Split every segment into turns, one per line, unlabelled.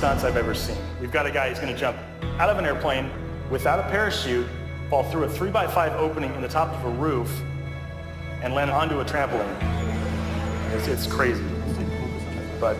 stunts I've ever seen. We've got a guy who's going to jump out of an airplane without a parachute, fall through a 3x5 opening in the top of a roof, and land onto a trampoline. It's crazy, but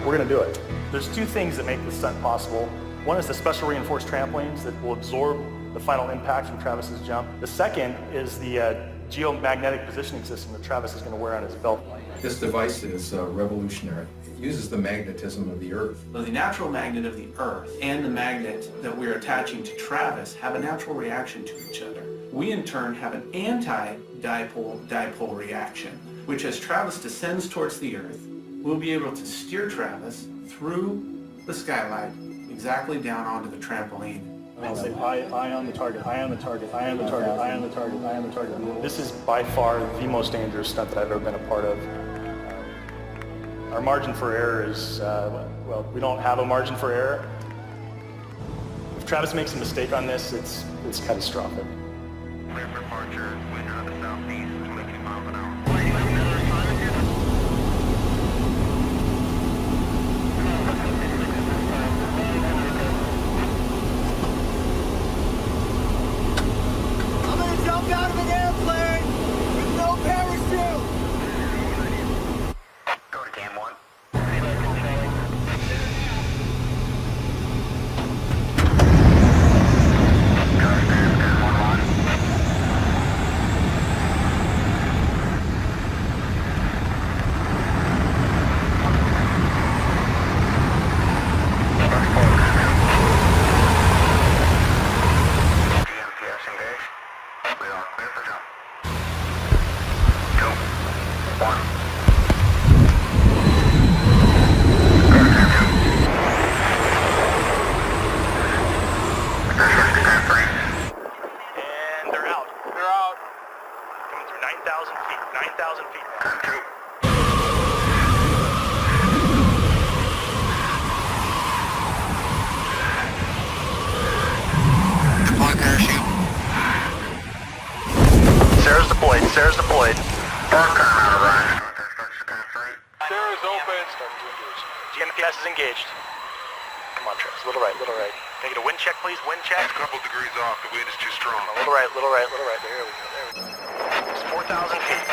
we're going to do it. There's two things that make this stunt possible. One is the special reinforced trampolines that will absorb the final impact from Travis's jump. The second is the geomagnetic positioning system that Travis is going to wear on his belt.
This device is revolutionary. It uses the magnetism of the Earth.
So the natural magnet of the Earth and the magnet that we're attaching to Travis have a natural reaction to each other. We in turn have an anti-dipole-dipole reaction, which as Travis descends towards the Earth, we'll be able to steer Travis through the skylight exactly down onto the trampoline.
I'll say, eye on the target, eye on the target, eye on the target, eye on the target, eye on the target. This is by far the most dangerous stunt that I've ever been a part of. Our margin for error is, well, we don't have a margin for error. If Travis makes a mistake on this, it's catastrophic.
Clear for departure, wind out of the southeast, 22 miles an hour.
Jump out of an airplane with no parachute!
Go to cam 1.
And they're out. They're out. Coming through 9,000 feet. 9,000 feet.
Deploy parachute.
Sarah's deployed. Sarah's deployed.
Park out of right.
Sarah's open.
GMPS is engaged. Come on, Travis. Little right, little right. Can I get a wind check, please? Wind check.
A couple degrees off. The wind is too strong.
Little right, little right, little right. There we go. There we go. It's 4,000 feet.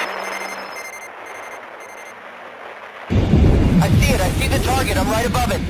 I see it. I see the target. I'm right above it.
1,000